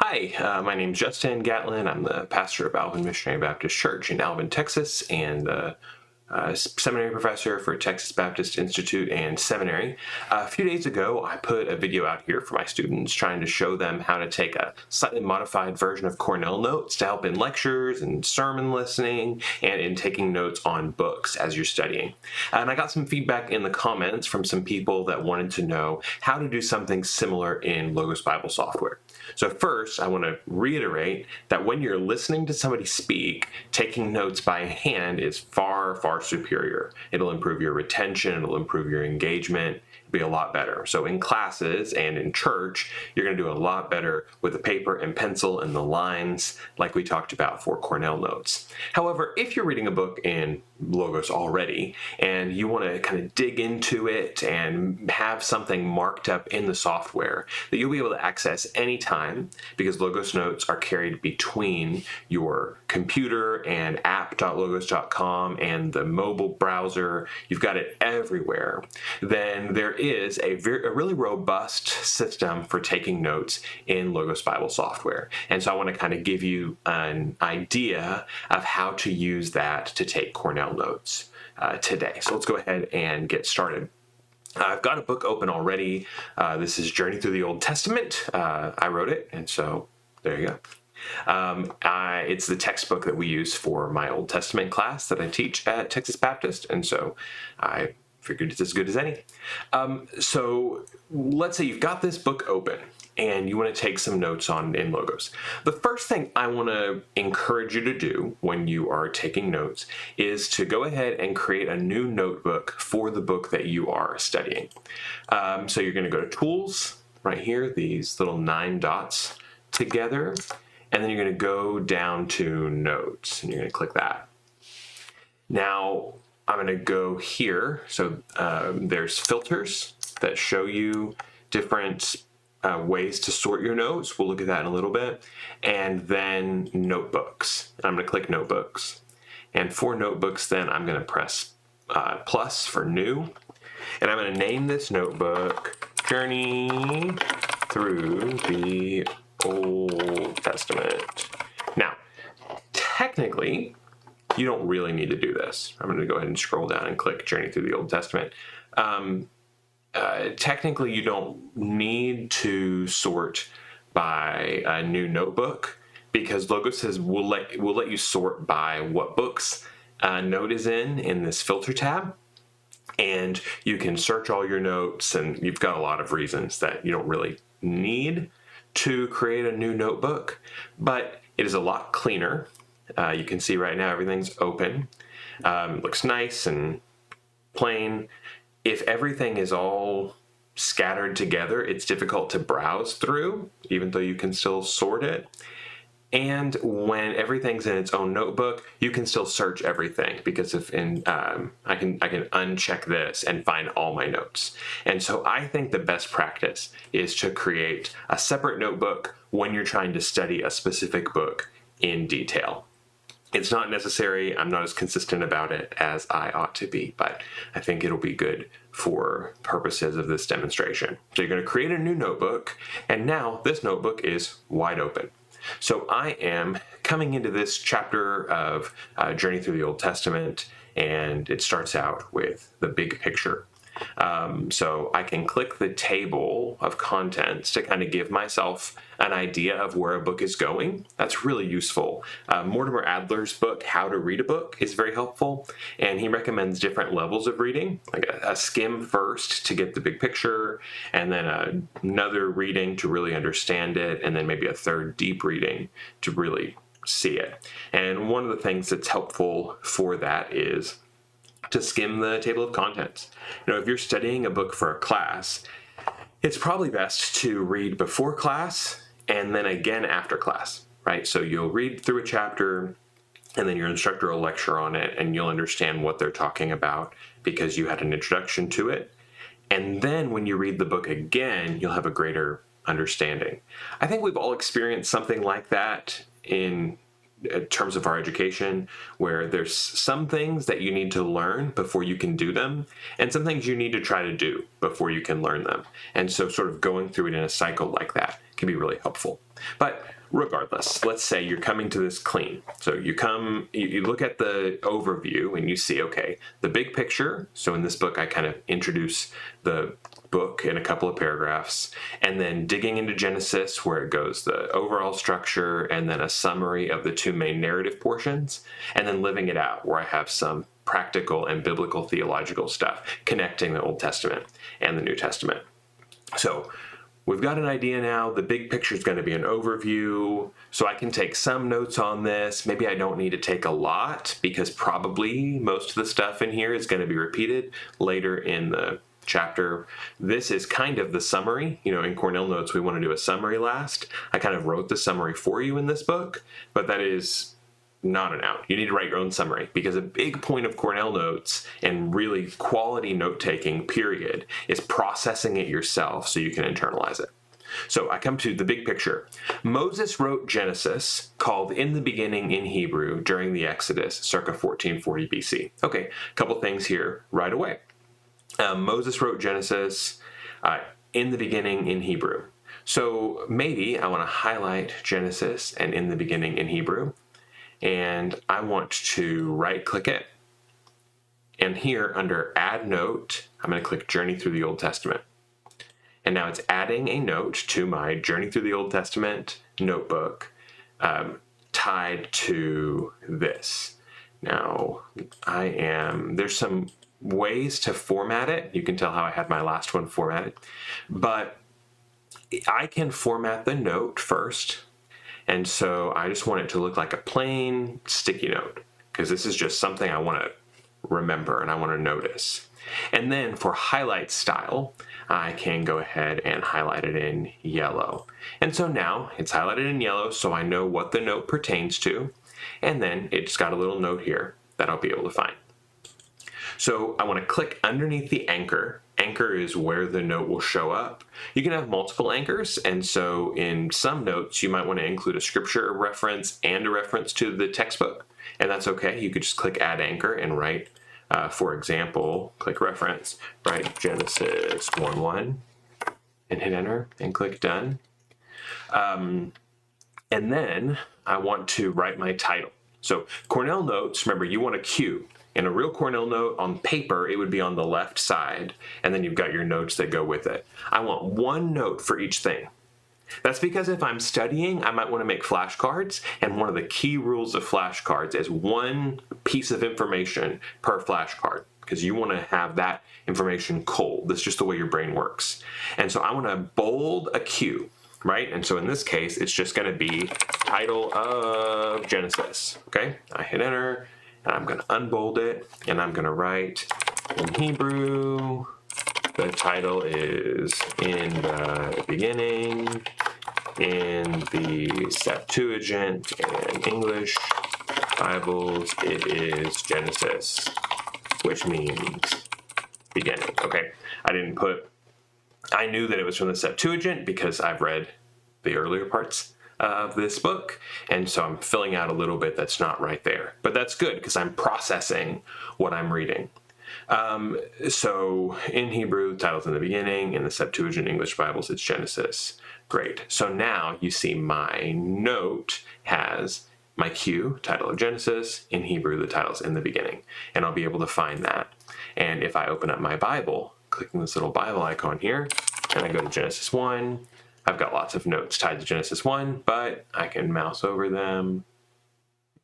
Hi, my name's Justin Gatlin. I'm the pastor of Alvin Missionary Baptist Church in Alvin, Texas, and the seminary professor for Texas Baptist Institute and Seminary. A few days ago, I put a video out here for my students trying to show them how to take a slightly modified version of Cornell notes to help in lectures and sermon listening and in taking notes on books as you're studying. And I got some feedback in the comments from some people that wanted to know how to do something similar in Logos Bible software. So first, I want to reiterate that when you're listening to somebody speak, taking notes by hand is far, far superior. It'll improve your retention, it'll improve your engagement, it'll be a lot better. So in classes and in church, you're going to do a lot better with the paper and pencil and the lines like we talked about for Cornell notes. However, if you're reading a book in Logos already and you want to kind of dig into it and have something marked up in the software that you'll be able to access anytime, because Logos notes are carried between your computer and app.logos.com and the mobile browser, you've got it everywhere, then there is a really robust system for taking notes in Logos Bible software. And so I want to kind of give you an idea of how to use that to take Cornell notes today. So let's go ahead and get started. I've got a book open already. This is Journey Through the Old Testament. I wrote it, and so there you go. It's the textbook that we use for my Old Testament class that I teach at Texas Baptist, and so I figured it's as good as any. So let's say you've got this book open and you want to take some notes in Logos. The first thing I want to encourage you to do when you are taking notes is to go ahead and create a new notebook for the book that you are studying. So you're going to go to Tools, right here, these little 9 dots together, and then you're going to go down to Notes, and you're going to click that. Now, I'm going to go here. So there's filters that show you different ways to sort your notes. We'll look at that in a little bit. And then Notebooks. I'm going to click Notebooks. And for Notebooks, then I'm going to press plus for New. And I'm going to name this notebook Journey Through the Old Testament. Now, technically, you don't really need to do this. I'm going to go ahead and scroll down and click Journey Through the Old Testament. Technically, you don't need to sort by a new notebook because Logos will let you sort by what books a note is in this filter tab. And you can search all your notes, and you've got a lot of reasons that you don't really need to create a new notebook, but it is a lot cleaner. You can see right now everything's open. Looks nice and plain. If everything is all scattered together, it's difficult to browse through, even though you can still sort it. And when everything's in its own notebook, you can still search everything because I can uncheck this and find all my notes. And so I think the best practice is to create a separate notebook when you're trying to study a specific book in detail. It's not necessary. I'm not as consistent about it as I ought to be, but I think it'll be good for purposes of this demonstration. So you're going to create a new notebook, and now this notebook is wide open. So I am coming into this chapter of Journey Through the Old Testament, and it starts out with the big picture. So I can click the table of contents to kind of give myself an idea of where a book is going. That's really useful. Mortimer Adler's book, How to Read a Book, is very helpful, and he recommends different levels of reading, like a skim first to get the big picture, and then another reading to really understand it, and then maybe a third deep reading to really see it. And one of the things that's helpful for that is to skim the table of contents. If you're studying a book for a class, it's probably best to read before class and then again after class, right? So you'll read through a chapter and then your instructor will lecture on it and you'll understand what they're talking about because you had an introduction to it. And then when you read the book again, you'll have a greater understanding. I think we've all experienced something like that in terms of our education, where there's some things that you need to learn before you can do them, and some things you need to try to do before you can learn them. And so sort of going through it in a cycle like that can can be really helpful. But regardless, let's say you're coming to this clean. So you look at the overview and you see, okay, the big picture. So in this book, I kind of introduce the book in a couple of paragraphs, and then digging into Genesis, where it goes the overall structure, and then a summary of the two main narrative portions, and then living it out, where I have some practical and biblical theological stuff connecting the Old Testament and the New Testament. So we've got an idea now. The big picture is going to be an overview, so I can take some notes on this. Maybe I don't need to take a lot, because probably most of the stuff in here is going to be repeated later in the chapter. This is kind of the summary. In Cornell notes, we want to do a summary last. I kind of wrote the summary for you in this book, but that is not an out. You need to write your own summary, because a big point of Cornell notes and really quality note-taking, period, is processing it yourself so you can internalize it. So I come to the big picture. Moses wrote Genesis, called In the Beginning in Hebrew, during the Exodus, circa 1440 BC. Okay, a couple things here right away. Moses wrote Genesis in the beginning in Hebrew. So maybe I want to highlight Genesis and In the Beginning in Hebrew, and I want to right-click it. And here under Add Note, I'm going to click Journey Through the Old Testament. And now it's adding a note to my Journey Through the Old Testament notebook tied to this. Now, there's some ways to format it. You can tell how I had my last one formatted, but I can format the note first. And so I just want it to look like a plain sticky note, because this is just something I want to remember and I want to notice. And then for highlight style, I can go ahead and highlight it in yellow. And so now it's highlighted in yellow, so I know what the note pertains to. And then it's got a little note here that I'll be able to find. So I want to click underneath the anchor. Anchor is where the note will show up. You can have multiple anchors, and so in some notes you might want to include a scripture reference and a reference to the textbook, and that's okay. You could just click Add Anchor and write, for example, click Reference, write Genesis 1:1, and hit Enter, and click Done. And then I want to write my title. So Cornell notes, remember, you want a Q. In a real Cornell note on paper, it would be on the left side, and then you've got your notes that go with it. I want one note for each thing. That's because if I'm studying, I might want to make flashcards, and one of the key rules of flashcards is one piece of information per flashcard, because you want to have that information cold. That's just the way your brain works. And so I want to bold a Q, right? And so in this case, it's just going to be title of Genesis, okay? I hit Enter. And I'm going to unbold it, and I'm going to write in Hebrew, the title is In the Beginning, in the Septuagint and English Bibles, it is Genesis, which means beginning. Okay, I knew that it was from the Septuagint because I've read the earlier parts of this book, and so I'm filling out a little bit that's not right there, but that's good because I'm processing what I'm reading. So in Hebrew, the title's in the beginning. In the Septuagint English Bibles, it's Genesis. Great. So now you see my note has my Q, title of Genesis. In Hebrew, the title's in the beginning, and I'll be able to find that. And if I open up my Bible, clicking this little Bible icon here, and I go to Genesis 1, I've got lots of notes tied to Genesis 1, but I can mouse over them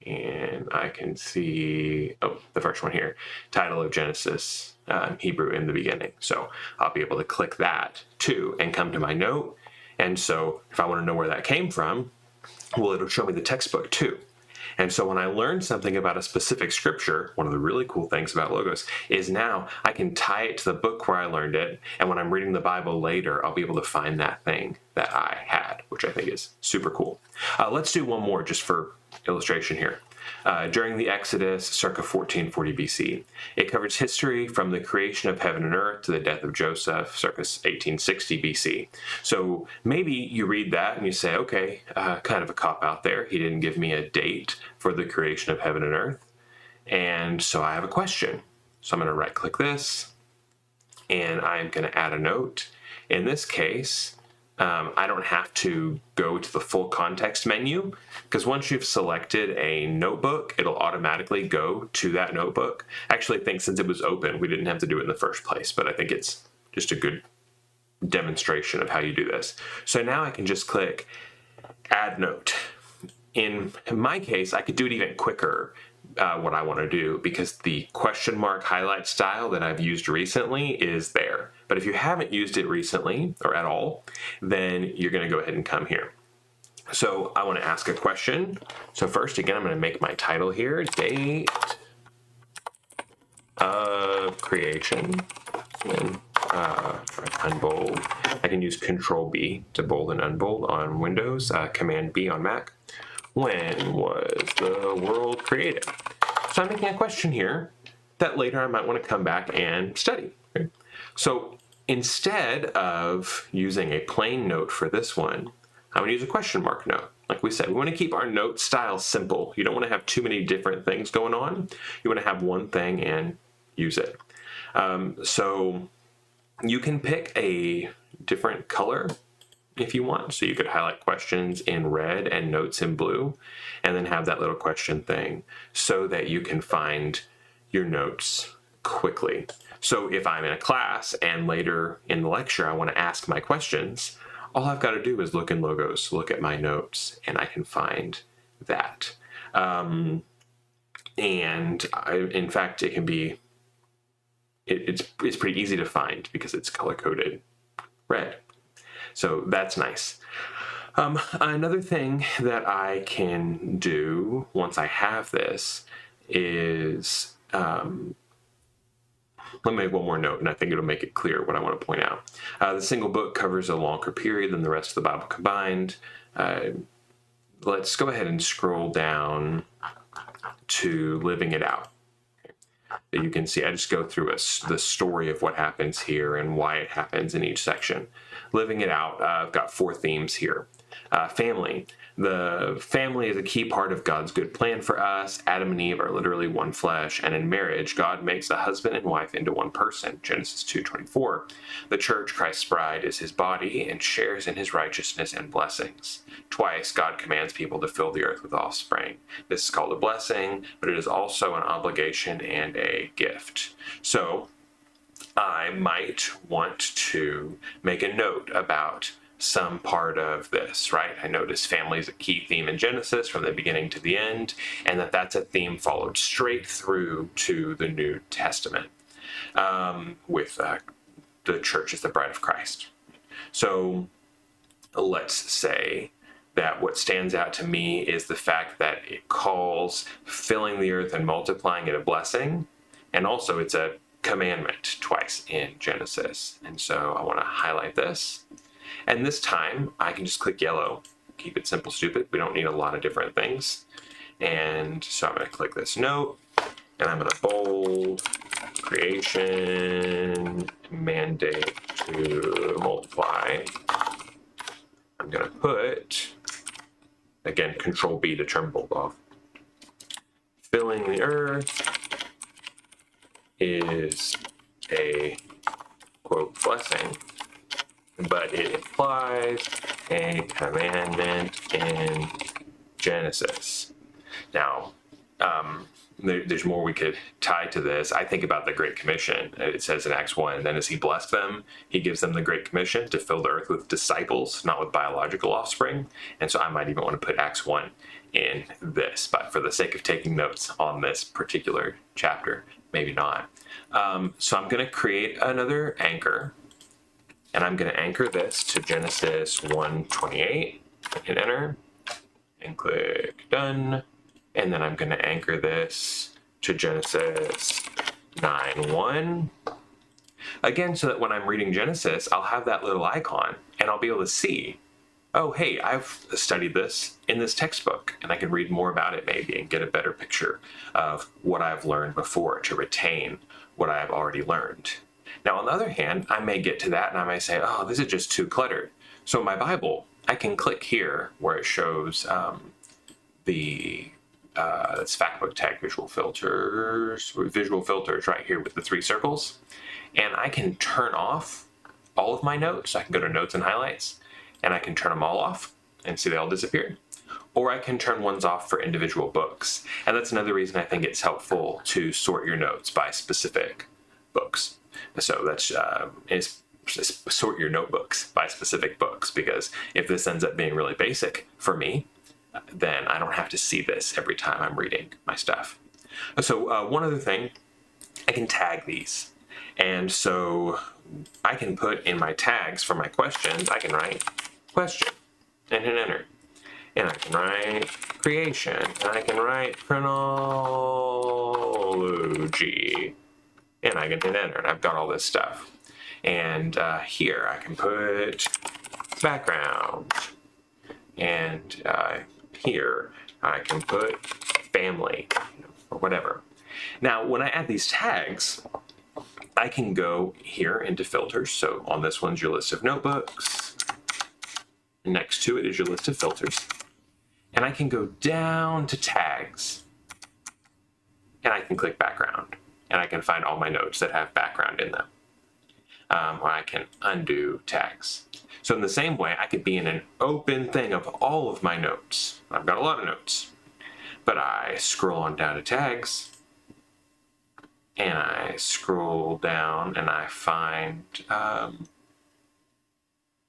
and I can see, the first one here, title of Genesis, Hebrew in the beginning. So I'll be able to click that too and come to my note. And so if I want to know where that came from, well, it'll show me the textbook too. And so when I learn something about a specific scripture, one of the really cool things about Logos is now I can tie it to the book where I learned it. And when I'm reading the Bible later, I'll be able to find that thing that I had, which I think is super cool. Let's do one more just for illustration here. During the Exodus, circa 1440 BC. It covers history from the creation of heaven and earth to the death of Joseph, circa 1860 BC. So maybe you read that and you say, okay, kind of a cop-out there. He didn't give me a date for the creation of heaven and earth. And so I have a question. So I'm going to right-click this, and I'm going to add a note. In this case, I don't have to go to the full context menu, because once you've selected a notebook, it'll automatically go to that notebook. I actually think since it was open, we didn't have to do it in the first place, but I think it's just a good demonstration of how you do this. So now I can just click Add Note. In my case, I could do it even quicker, what I want to do, because the question mark highlight style that I've used recently is there. But if you haven't used it recently or at all, then you're going to go ahead and come here. So I want to ask a question. So first, again, I'm going to make my title here, date of creation, and unbold. I can use Control B to bold and unbold on Windows, Command B on Mac. When was the world created? So I'm making a question here that later I might want to come back and study. Okay? So instead of using a plain note for this one, I'm going to use a question mark note. Like we said, we want to keep our note style simple. You don't want to have too many different things going on. You want to have one thing and use it. So you can pick a different color if you want. So you could highlight questions in red and notes in blue, and then have that little question thing so that you can find your notes quickly. So if I'm in a class and later in the lecture I want to ask my questions, all I've got to do is look in logos, look at my notes, and I can find that. In fact, it can be, it's pretty easy to find because it's color-coded red. So that's nice. Another thing that I can do once I have this is, let me make one more note, and I think it'll make it clear what I want to point out. The single book covers a longer period than the rest of the Bible combined. Let's go ahead and scroll down to Living It Out. You can see I just go through the story of what happens here and why it happens in each section. Living It Out, I've got 4 themes here. Family. The family is a key part of God's good plan for us. Adam and Eve are literally one flesh, and in marriage, God makes a husband and wife into one person, Genesis 2:24. The church, Christ's bride, is his body and shares in his righteousness and blessings. Twice, God commands people to fill the earth with offspring. This is called a blessing, but it is also an obligation and a gift. So, I might want to make a note about some part of this, right? I notice family is a key theme in Genesis from the beginning to the end, and that's a theme followed straight through to the New Testament, with the church as the bride of Christ. So let's say that what stands out to me is the fact that it calls filling the earth and multiplying it a blessing, and also it's a commandment twice in Genesis. And so I want to highlight this. And this time I can just click yellow. Keep it simple, stupid. We don't need a lot of different things. And so I'm going to click this note, and I'm going to bold creation mandate to multiply. I'm going to put, again, Control B to turn bold off. Filling the earth is a, quote, blessing, but it implies a commandment in Genesis. Now, there's more we could tie to this. I think about the Great Commission. It says in Acts 1, then as he blessed them, he gives them the Great Commission to fill the earth with disciples, not with biological offspring. And so I might even want to put Acts 1 in this, but for the sake of taking notes on this particular chapter, maybe not. So I'm going to create another anchor, and I'm going to anchor this to Genesis 1:28. I can enter and click done. And then I'm going to anchor this to Genesis 9:1. Again, so that when I'm reading Genesis, I'll have that little icon and I'll be able to see, oh, hey, I've studied this in this textbook, and I can read more about it maybe and get a better picture of what I've learned before to retain what I've already learned. Now, on the other hand, I may get to that and I may say, oh, this is just too cluttered. So in my Bible, I can click here where it shows that's Factbook Tag visual filters right here with the 3 circles. And I can turn off all of my notes. I can go to notes and highlights, and I can turn them all off and see they all disappear. Or I can turn ones off for individual books. And that's another reason I think it's helpful to sort your notes by specific books. So that's sort your notebooks by specific books, because if this ends up being really basic for me, then I don't have to see this every time I'm reading my stuff. So one other thing, I can tag these. And so I can put in my tags for my questions, I can write question and hit enter. And I can write creation, and I can write chronology, and I can hit enter, and I've got all this stuff. And here I can put background, and here I can put family, or whatever. Now, when I add these tags, I can go here into filters. So on this one's your list of notebooks. Next to it is your list of filters. And I can go down to tags. And I can click background. And I can find all my notes that have background in them. Or I can undo tags. So in the same way, I could be in an open thing of all of my notes. I've got a lot of notes. But I scroll on down to tags. And I scroll down and I find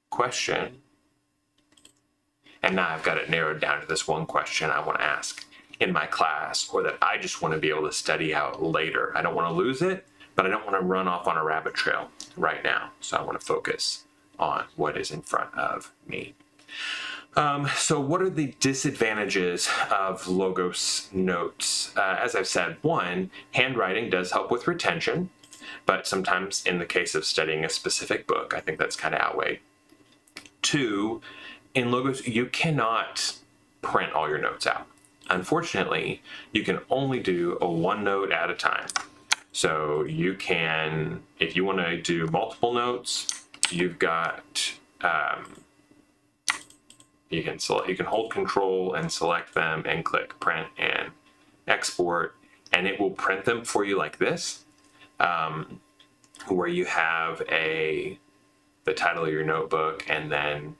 question. And now I've got it narrowed down to this one question I want to ask in my class, or that I just want to be able to study out later. I don't want to lose it, but I don't want to run off on a rabbit trail right now. So I want to focus on what is in front of me. So what are the disadvantages of Logos notes? As I've said, one, handwriting does help with retention, but sometimes in the case of studying a specific book, I think that's kind of outweighed. Two, in Logos, you cannot print all your notes out. Unfortunately, you can only do a one note at a time. So you can, if you want to do multiple notes, you've got, you can hold Control and select them and click print and export, and it will print them for you like this, where you have the title of your notebook, and then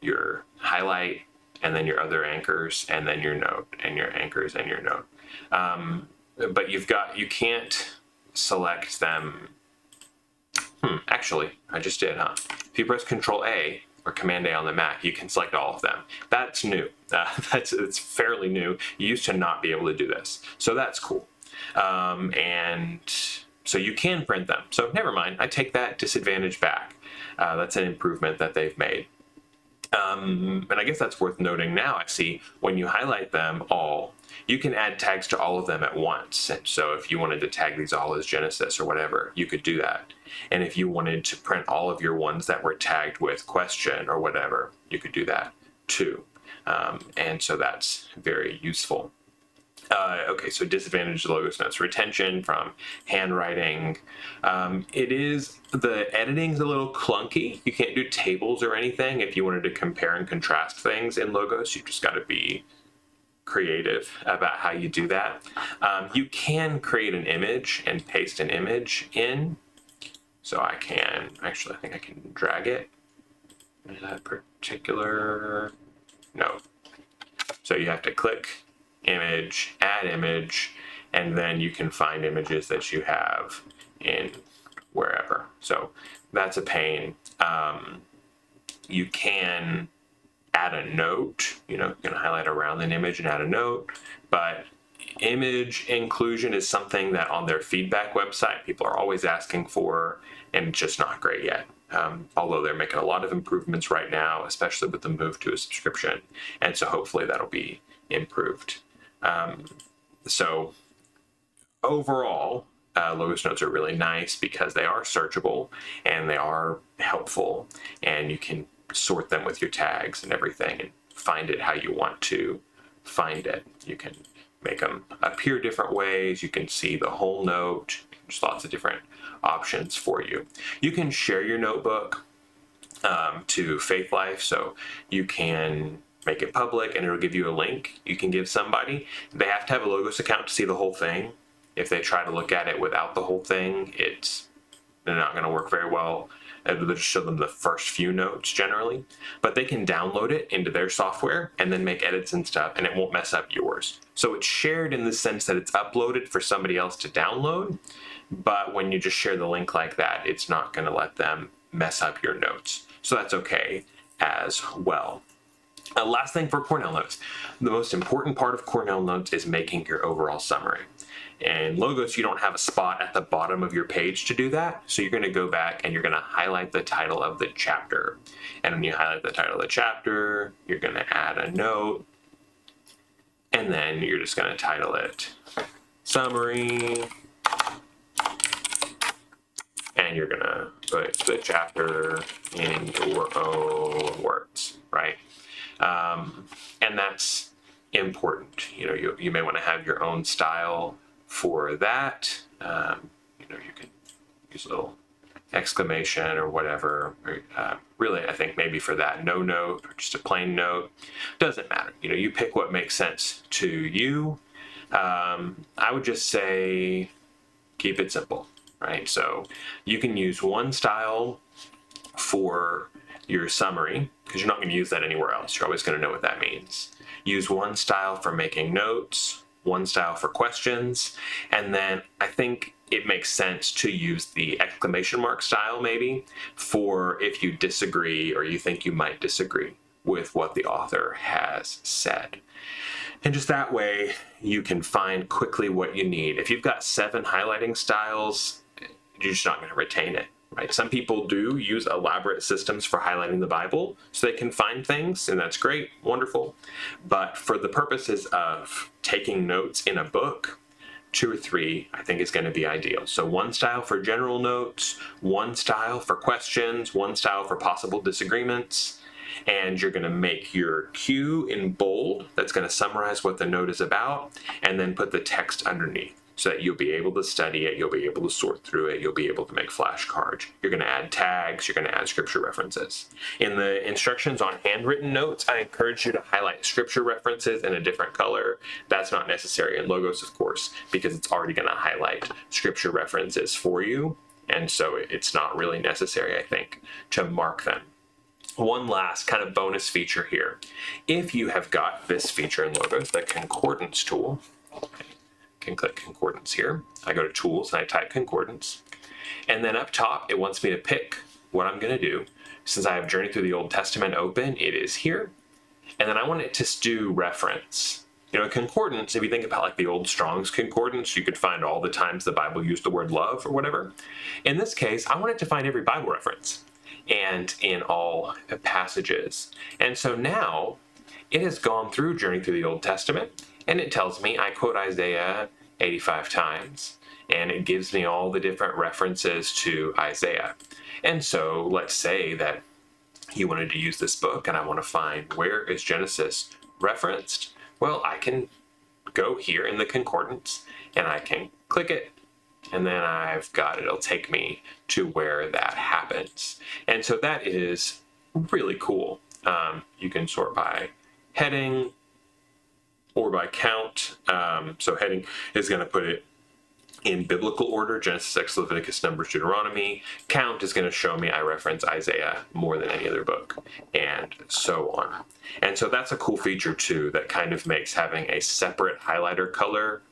your highlight, and then your other anchors, and then your note, and your anchors and your note. But you can't select them. Actually, I just did, huh? If you press Control A or Command A on the Mac, you can select all of them. That's new. It's fairly new. You used to not be able to do this. So that's cool. And so you can print them. So never mind, I take that disadvantage back. That's an improvement that they've made. And I guess that's worth noting now. I see when you highlight them all, you can add tags to all of them at once. And so if you wanted to tag these all as Genesis or whatever, you could do that. And if you wanted to print all of your ones that were tagged with question or whatever, you could do that too. And so that's very useful. Okay, so disadvantage of Logos notes: retention from handwriting. The editing's a little clunky. You can't do tables or anything. If you wanted to compare and contrast things in Logos, you just got to be creative about how you do that. You can create an image and paste an image in. So I think I can drag it in that particular note. So you have to click image, add image, and then you can find images that you have in wherever. So that's a pain. You can add a note, you can highlight around an image and add a note, but image inclusion is something that on their feedback website, people are always asking for, and it's just not great yet. Although they're making a lot of improvements right now, especially with the move to a subscription. And so hopefully that'll be improved. So overall, Logos notes are really nice because they are searchable and they are helpful, and you can sort them with your tags and everything and find it how you want to find it. You can make them appear different ways. You can see the whole note. There's lots of different options for you. You can share your notebook to Faith Life, so you can make it public and it'll give you a link you can give somebody. They have to have a Logos account to see the whole thing. If they try to look at it without the whole thing, they're not going to work very well. It'll just show them the first few notes generally, but they can download it into their software and then make edits and stuff, and it won't mess up yours. So it's shared in the sense that it's uploaded for somebody else to download, but when you just share the link like that, it's not going to let them mess up your notes. So that's okay as well. Last thing for Cornell notes. The most important part of Cornell notes is making your overall summary. In Logos, you don't have a spot at the bottom of your page to do that. So you're going to go back and you're going to highlight the title of the chapter. And when you highlight the title of the chapter, you're going to add a note. And then you're just going to title it Summary. And you're going to put the chapter in your own words, right? And that's important. You may want to have your own style for that. You can use a little exclamation or whatever. Really, I think maybe for that, no note or just a plain note, doesn't matter. You pick what makes sense to you. I would just say keep it simple, right? So you can use one style for your summary, because you're not going to use that anywhere else. You're always going to know what that means. Use one style for making notes, one style for questions, and then I think it makes sense to use the exclamation mark style maybe for if you disagree or you think you might disagree with what the author has said. And just that way you can find quickly what you need. If you've got 7 highlighting styles, you're just not going to retain it. Right? Some people do use elaborate systems for highlighting the Bible so they can find things, and that's great, wonderful. But for the purposes of taking notes in a book, 2 or 3, I think, is going to be ideal. So one style for general notes, one style for questions, one style for possible disagreements, and you're going to make your cue in bold. That's going to summarize what the note is about, and then put the text underneath, so that you'll be able to study it, you'll be able to sort through it, you'll be able to make flashcards. You're going to add tags, you're going to add scripture references. In the instructions on handwritten notes, I encourage you to highlight scripture references in a different color. That's not necessary in Logos, of course, because it's already going to highlight scripture references for you, and so it's not really necessary, I think, to mark them. One last kind of bonus feature here. If you have got this feature in Logos, the concordance tool, can click concordance here. I go to tools and I type concordance. And then up top, it wants me to pick what I'm going to do. Since I have Journey Through the Old Testament open, it is here. And then I want it to do reference. A concordance, if you think about like the old Strong's concordance, you could find all the times the Bible used the word love or whatever. In this case, I want it to find every Bible reference and in all passages. And so now it has gone through Journey Through the Old Testament, and it tells me I quote Isaiah 85 times, and it gives me all the different references to Isaiah. And so let's say that you wanted to use this book and I want to find where is Genesis referenced. Well, I can go here in the concordance and I can click it, and then I've got it. It'll take me to where that happens. And so that is really cool. You can sort by heading or by count. So heading is going to put it in biblical order: Genesis, Exodus, Leviticus, Numbers, Deuteronomy. Count is going to show me I reference Isaiah more than any other book, and so on. And so that's a cool feature too, that kind of makes having a separate highlighter color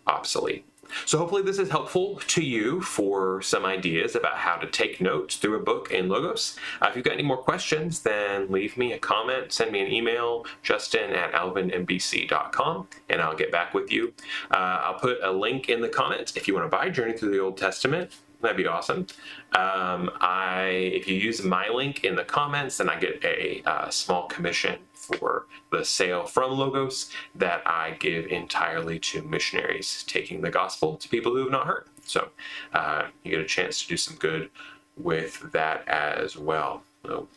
obsolete. So hopefully this is helpful to you for some ideas about how to take notes through a book in Logos. If you've got any more questions, then leave me a comment, send me an email, justin@alvinmbc.com, and I'll get back with you. I'll put a link in the comments if you want to buy Journey Through the Old Testament. That'd be awesome. If you use my link in the comments, then I get a small commission for the sale from Logos that I give entirely to missionaries taking the gospel to people who have not heard. So you get a chance to do some good with that as well. So,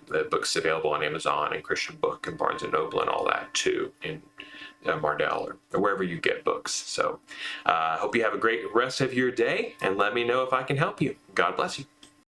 the book's available on Amazon and Christian Book and Barnes & Noble and all that too, in Mardell or wherever you get books. So I hope you have a great rest of your day, and let me know if I can help you. God bless you.